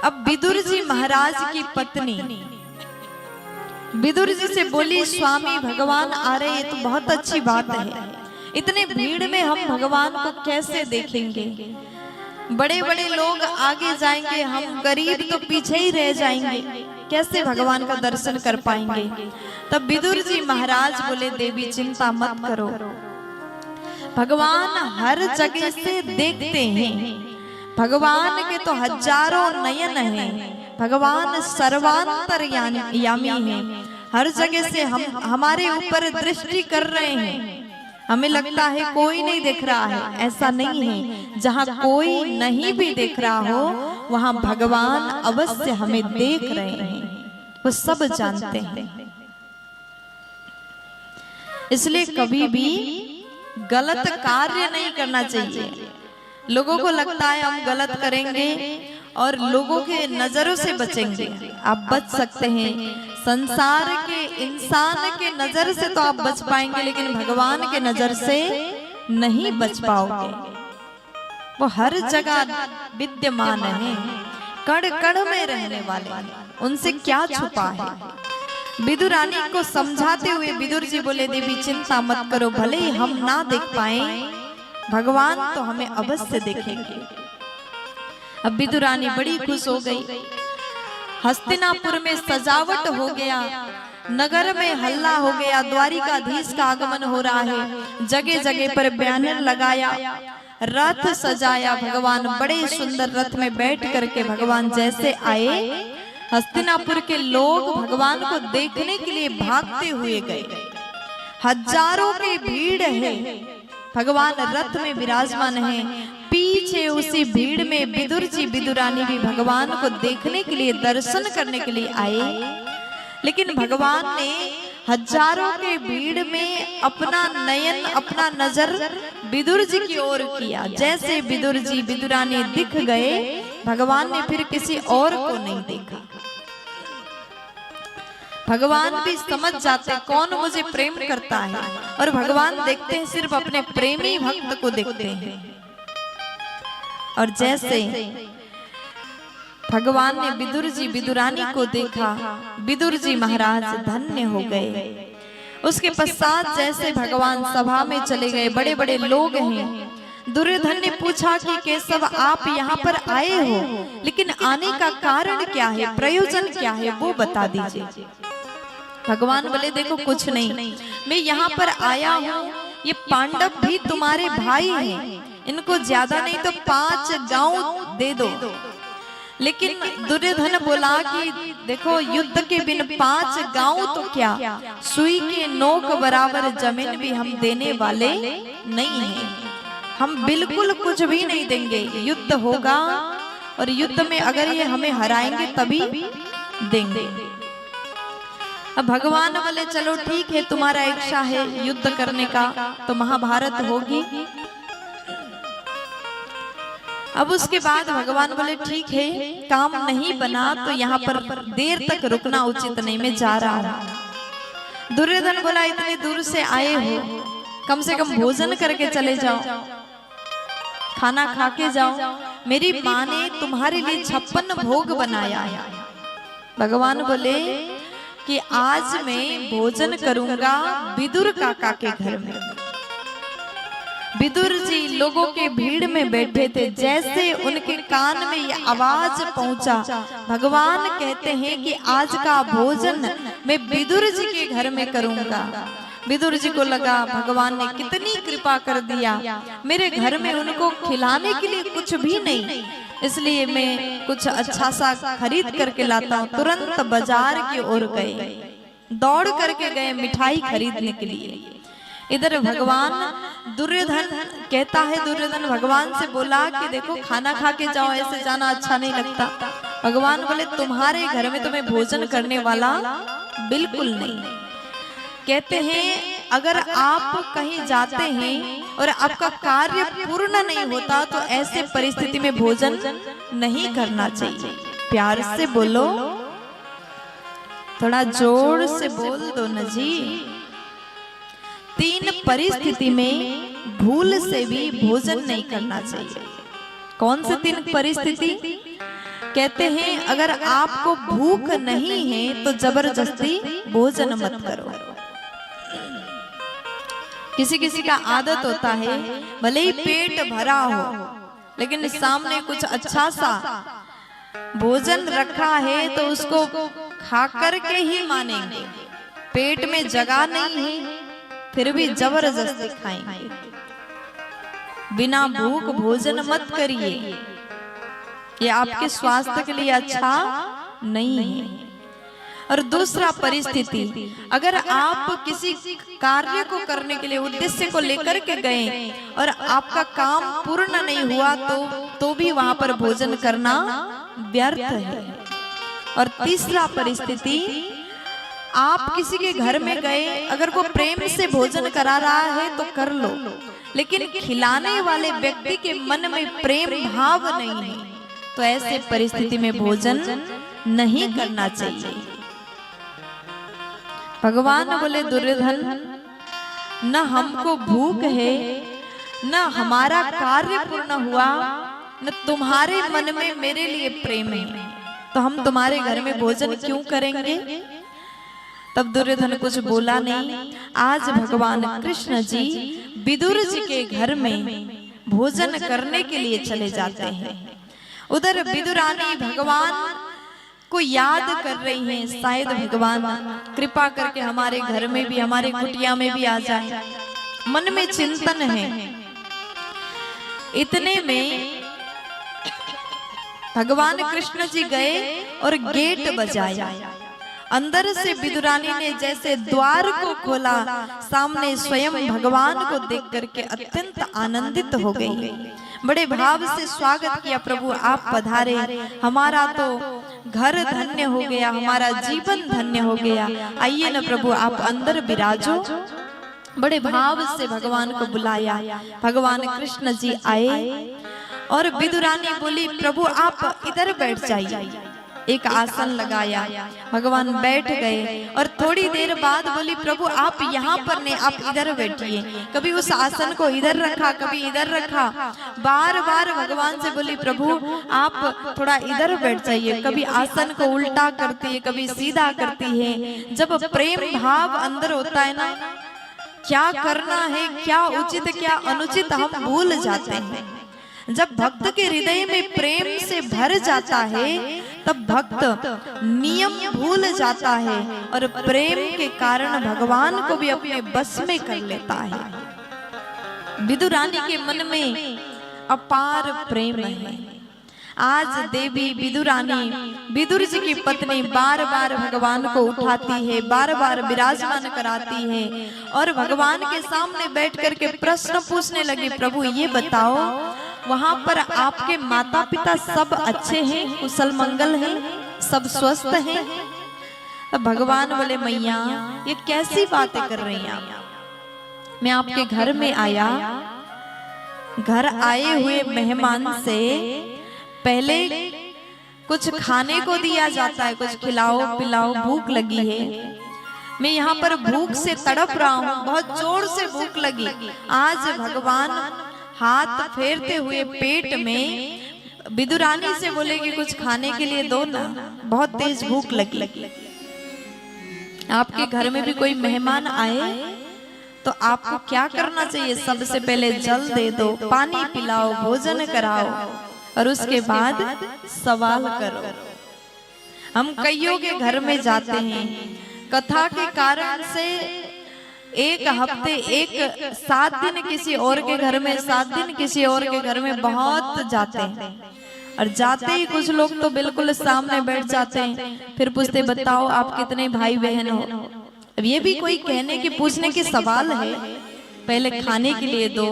अब विदुर जी महाराज की पत्नी विदुर जी से बोली, स्वामी भगवान आ रहे हैं तो बहुत अच्छी बात है, इतने भीड़ में हम भगवान को कैसे देखेंगे? बड़े बड़े लोग आगे जाएंगे, हम गरीब तो पीछे ही रह जाएंगे, कैसे भगवान का दर्शन कर पाएंगे? तब विदुर जी महाराज बोले, देवी चिंता मत करो, भगवान हर जगह से देखते हैं, भगवान के तो हजारों नयन हैं, भगवान सर्वांतरयामी हैं, हर जगह से हम हमारे ऊपर दृष्टि कर रहे हैं। हमें लगता है कोई नहीं देख रहा है, ऐसा नहीं है। जहाँ कोई नहीं भी देख रहा हो वहाँ भगवान अवश्य हमें देख रहे हैं, वो सब जानते हैं। इसलिए कभी भी गलत कार्य नहीं करना चाहिए। लोगों को लगता है हम गलत करेंगे और लोगों के नजरों से बचेंगे, आप बच सकते हैं। संसार के इंसान के नजर से तो आप बच पाएंगे, लेकिन भगवान के नजर से नहीं बच पाओगे। वो हर जगह विद्यमान है, कण कण में रहने वाले, उनसे क्या छुपा है? विदुर रानी को समझाते हुए विदुर जी बोले, देवी चिंता मत करो, भले ही हम ना देख पाए, भगवान तो हमें अवश्य देखेंगे। अब विदुर रानी बड़ी खुश हो गई। हस्तिनापुर में सजावट हो गया, नगर में हल्ला हो गया, द्वारिकाधीश का आगमन हो रहा है, जगह जगह पर बैनर लगाया, रथ सजाया, भगवान बड़े सुंदर रथ में बैठ करके भगवान जैसे आए, हस्तिनापुर के लोग भगवान को देखने के लिए भागते हुए गए। हजारों की भीड़ है, भगवान रथ में विराजमान है, पीछे उसी भीड़ में विदुर जी विदुर रानी भी भगवान को देखने के लिए, दर्शन करने के लिए आए। लेकिन भगवान ने हजारों के भीड़ में अपना नयन, अपना नजर विदुर जी की ओर किया। जैसे विदुर जी विदुर रानी दिख गए, भगवान ने फिर किसी और को नहीं देखा। भगवान भी समझ जाते कौन मुझे प्रेम करता है, और भगवान देखते हैं सिर्फ अपने प्रेमी भक्त को देखते हैं। और जैसे भगवान ने विदुर जी विदुर रानी को देखा, विदुर जी महाराज धन्य हो गए। उसके पश्चात जैसे भगवान सभा में चले गए, बड़े बड़े लोग हैं, दुर्योधन ने पूछा कि केशव आप यहाँ पर आए हो, लेकिन आने का कारण क्या है, प्रयोजन क्या है, वो बता दीजिए। भगवान बोले, देखो कुछ नहीं, मैं यहाँ पर आया हूँ, ये पांडव भी तुम्हारे भाई हैं, इनको ज्यादा नहीं तो 5 गांव दे दो। लेकिन दुर्योधन बोला कि देखो युद्ध के बिन 5 गांव तो क्या, सुई के नोक बराबर जमीन भी हम देने वाले नहीं हैं, हम बिल्कुल कुछ भी नहीं देंगे। युद्ध होगा और युद्ध में अगर ये हमें हराएंगे तभी देंगे। अब भगवान बोले, चलो ठीक है, तुम्हारा इच्छा है युद्ध करने का, तो महाभारत होगी। अब उसके बाद भगवान बोले, ठीक है, काम नहीं बना तो यहाँ पर देर तक रुकना उचित नहीं, मैं जा रहा हूँ। दुर्योधन बोला, इतने दूर से आए हो, कम से कम भोजन करके चले जाओ, खाना खा के जाओ, मेरी माँ ने तुम्हारे लिए 56 भोग बनाया है। भगवान बोले कि आज मैं भोजन करूंगा विदुर काका के घर में। विदुर जी लोगों के भीड़ में बैठे थे, जैसे उनके कान में ये आवाज पहुंचा, भगवान कहते हैं कि आज का भोजन मैं विदुर जी के घर में करूंगा। विदुर जी को लगा भगवान ने कितनी कृपा कर दिया, मेरे घर में उनको खिलाने के लिए कुछ भी नहीं, इसलिए मैं कुछ अच्छा सा खरीद करके लाता हूँ। तुरंत बाजार की ओर गए, दौड़ करके गए मिठाई खरीदने के लिए। इधर भगवान दुर्योधन कहता है, दुर्योधन भगवान से बोला कि देखो खाना खा के जाओ, ऐसे जाना अच्छा नहीं लगता। भगवान बोले, तुम्हारे घर में तो मैं भोजन करने वाला बिल्कुल नहीं। कहते हैं अगर आप कहीं जाते हैं और आपका कार्य पूर्ण नहीं होता तो ऐसे परिस्थिति में भोजन नहीं करना चाहिए। प्यार से बोलो, थोड़ा जोर से बोल दो न जी। 3 परिस्थिति में भूल से भी भोजन नहीं करना चाहिए। कौन से 3 परिस्थिति? कहते हैं अगर आपको भूख नहीं है तो जबरदस्ती भोजन मत करो। किसी किसी का आदत होता है भले ही पेट भरा हो लेकिन सामने कुछ अच्छा सा भोजन रखा है तो उसको खा करके ही मानेंगे। पेट में जगह नहीं है फिर भी जबरदस्ती खाएंगे। बिना भूख भोजन मत करिए, ये आपके स्वास्थ्य के लिए अच्छा नहीं है। और दूसरा परिस्थिति, अगर आप किसी कार्य को करने के लिए उद्देश्य को लेकर के गए और आपका काम पूर्ण नहीं हुआ तो भी वहां पर भोजन करना व्यर्थ है। और तीसरा परिस्थिति, आप किसी के घर में गए, अगर वो प्रेम से भोजन करा रहा है तो कर लो, लेकिन खिलाने वाले व्यक्ति के मन में प्रेम भाव नहीं है तो ऐसे परिस्थिति में भोजन नहीं करना चाहिए। भगवान बोले दुर्योधन, न हमको भूख है न हमारा कार्य पूर्ण हुआ न तुम्हारे मन में मेरे लिए प्रेम है, तो हम तुम्हारे घर में भोजन क्यों करेंगे। तब दुर्योधन कुछ बोला नहीं। आज भगवान कृष्ण जी विदुर जी के घर में भोजन करने के लिए चले जाते हैं। उधर विदुरानी भगवान को याद कर रही हैं, शायद भगवान कृपा करके हमारे घर में भी, हमारे कुटिया में भी आ जाए। मन में चिंतन है। इतने में भगवान कृष्ण जी गए और गेट बजाया। अंदर से विदुरानी ने जैसे द्वार को खोला, सामने स्वयं भगवान को देख करके अत्यंत आनंदित हो गई। बड़े भाव से स्वागत किया, प्रभु आप पधारे, हमारा तो घर धन्य हो गया, हमारा जीवन धन्य हो गया, आइए न प्रभु आप अंदर विराजो। बड़े भाव से भगवान को बुलाया। भगवान कृष्ण जी आए और विदुरानी बोली, प्रभु आप इधर बैठ जाइए। एक आसन लगाया, भगवान बैठ गए और थोड़ी देर बाद बोली, प्रभु आप यहाँ पर नहीं, आप इधर बैठिए। कभी उस आसन को इधर रखा, कभी इधर रखा, बार बार भगवान से बोली, प्रभु आप थोड़ा इधर बैठ जाइए। कभी आसन को उल्टा करती है, कभी सीधा करती है। जब प्रेम भाव अंदर होता है ना, क्या करना है, क्या उचित क्या अनुचित हम भूल जाते हैं। जब भक्त के हृदय में प्रेम से भर जाता है तब भक्त नियम भूल जाता है और प्रेम के कारण भगवान को भी अपने बस में कर लेता है। विदुरानी के मन में अपार प्रेम है। आज देवी विदुरानी, विदुर जी की पत्नी, बार बार भगवान को उठाती है, बार बार विराजमान कराती है और भगवान के सामने बैठ करके प्रश्न पूछने लगी, प्रभु ये बताओ वहां पर आपके माता पिता सब अच्छे हैं, कुशल मंगल हैं, सब स्वस्थ हैं। अब भगवान बोले, मैया ये कैसी बातें कर रही हैं आप, मैं आपके घर में आया, घर आए हुए मेहमान से पहले कुछ खाने को दिया जाता है, कुछ खिलाओ पिलाओ, भूख लगी है, मैं यहाँ पर भूख से तड़प रहा हूँ, बहुत जोर से भूख लगी। आज भगवान हाथ फेरते हुए पेट में विदुरानी से बोले कि कुछ खाने के लिए दो ना, बहुत तेज भूख लगी। आपके घर में भी कोई मेहमान आए तो आपको क्या करना चाहिए, सबसे पहले जल दे दो, पानी पिलाओ, भोजन कराओ और उसके बाद सवाल करो। हम कईयों के घर में जाते हैं, कथा के कारण से एक हफ्ते, एक 7 दिन किसी और के घर में, 7 दिन किसी और के घर में बहुत जाते हैं और जाते ही कुछ लोग तो बिल्कुल सामने बैठ जाते हैं, फिर पूछते बताओ आप कितने भाई बहन हो। अब ये भी कोई कहने की पूछने की सवाल है, पहले खाने के लिए दो,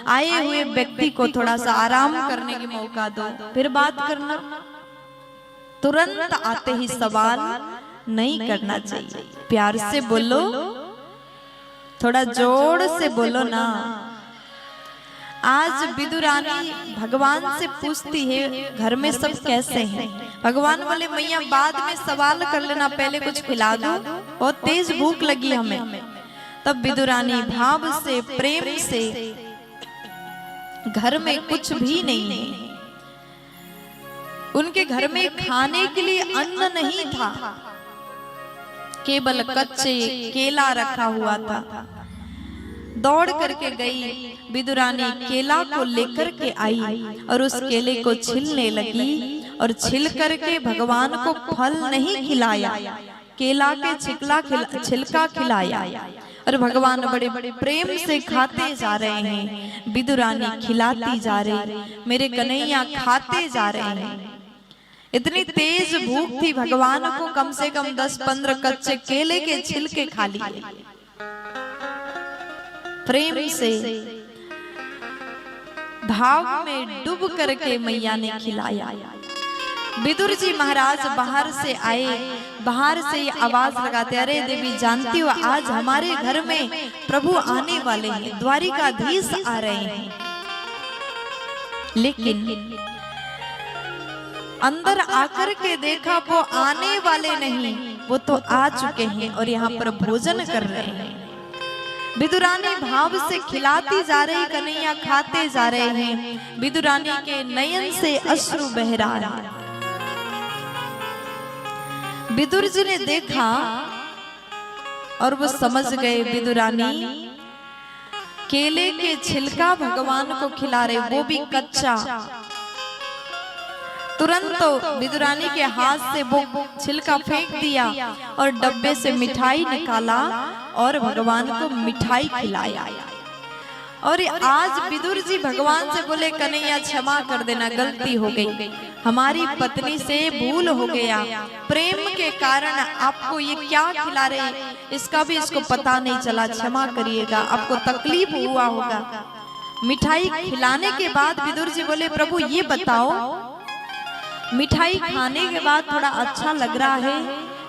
आए हुए व्यक्ति को थोड़ा सा आराम करने की मौका दो, फिर बात करना। तुरंत आते ही सवाल नहीं करना चाहिए, प्यार से बोलो, थोड़ा जोर से बोलो ना। आज विदुरानी भगवान से पूछती है घर में सब कैसे हैं। भगवान बोले मैया बाद में सवाल कर लेना, पहले कुछ खिला दो, बहुत तेज भूख लगी हमें। तब विदुरानी भाव से प्रेम से, घर में कुछ भी नहीं है, उनके घर में खाने के लिए अन्न नहीं था, केवल कच्चे केला रखा हुआ था। दौड़ करके गई विदुरानी, केला को लेकर के आई और उस केले को छीलने लगी और छील करके भगवान को फल नहीं खिलाया, केला के छिलका खिलाया और भगवान बड़े बड़े प्रेम से खाते जा रहे हैं। विदुरानी खिलाती जा रही, मेरे कन्हैया खाते जा रहे हैं। इतनी तेज भूख थी भगवान को, कम से कम 10-15 कच्चे केले के छिलके खा लिए। प्रेम से भाव में डूब करके मैया ने खिलाया। विदुर जी महाराज बाहर से आए, बाहर से आवाज लगाते, अरे देवी जानती हो आज हमारे घर में प्रभु आने वाले हैं, द्वारिकाधीश आ रहे हैं। लेकिन अंदर आकर के देखा वो आने वाले नहीं, वो तो आ चुके हैं और यहाँ पर भोजन कर रहे हैं। विदुरानी भाव से खिलाती जा रही, कन्हैया खाते जा रहे हैं। विदुरानी के नयन से अश्रु बह रहा है। विदुर जी ने देखा और वो समझ गए विदुरानी केले के छिलका भगवान को खिला रहे, वो भी कच्चा। तुरंत तो विदुरानी के हाथ से वो छिलका फेंक दिया और डब्बे से मिठाई निकाला और भगवान को मिठाई खिलाया। और आज विदुर जी भगवान से बोले, कन्हैया क्षमा कर देना, गलती हो गई, हमारी पत्नी से भूल हो गया, प्रेम के कारण आपको ये क्या खिला रहे इसका भी इसको पता नहीं चला, क्षमा करिएगा, आपको तकलीफ हुआ होगा। मिठाई खिलाने के बाद विदुर जी बोले, प्रभु ये बताओ, मिठाई खाने के बाद थोड़ा अच्छा लग रहा है,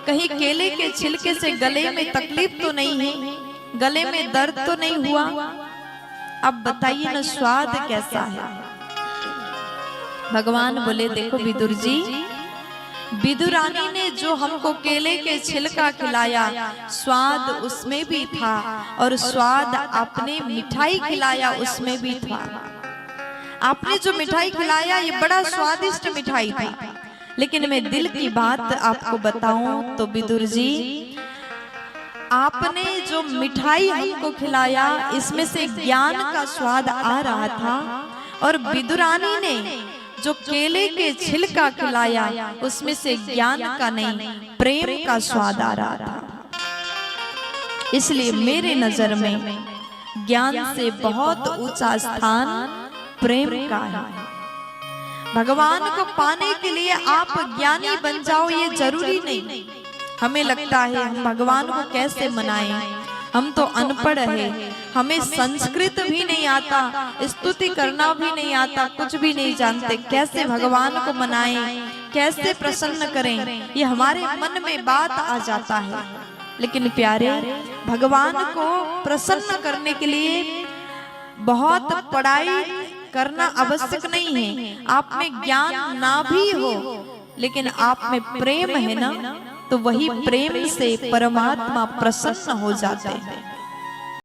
कहीं केले के छिलके से गले में तकलीफ तो नहीं है, गले में दर्द तो नहीं हुआ? अब बताइए ना स्वाद कैसा है। भगवान बोले, देखो विदुर जी, विदुरानी ने जो हमको केले के छिलका खिलाया स्वाद उसमें भी था और स्वाद आपने मिठाई खिलाया उसमें भी था। आपने जो मिठाई खिलाया ये बड़ा स्वादिष्ट मिठाई था, लेकिन मैं दिल की बात आपको बताऊं तो विदुर जी, आपने जो मिठाई हमको खिलाया इसमें से ज्ञान का स्वाद आ रहा था और विदुरानी ने जो केले के छिलका खिलाया उसमें से ज्ञान का नहीं प्रेम का स्वाद आ रहा था। इसलिए मेरे नजर में ज्ञान से बहुत ऊंचा स्थान प्रेम का है। भगवान को पाने के लिए आप ज्ञानी बन जाओ ये जरूरी नहीं। हमें लगता है हम भगवान को कैसे मनाएं, हम तो अनपढ़ है, हमें संस्कृत भी नहीं आता, स्तुति करना भी नहीं आता, कुछ भी नहीं जानते, कैसे भगवान को मनाएं, कैसे प्रसन्न करें, ये हमारे मन में बात आ जाता है। लेकिन प्यारे, भगवान को प्रसन्न करने के लिए बहुत पढ़ाई करना आवश्यक नहीं है। आप में ज्ञान ना भी हो लेकिन आप में प्रेम है ना, तो वही प्रेम से परमात्मा प्रसन्न हो जाते हैं।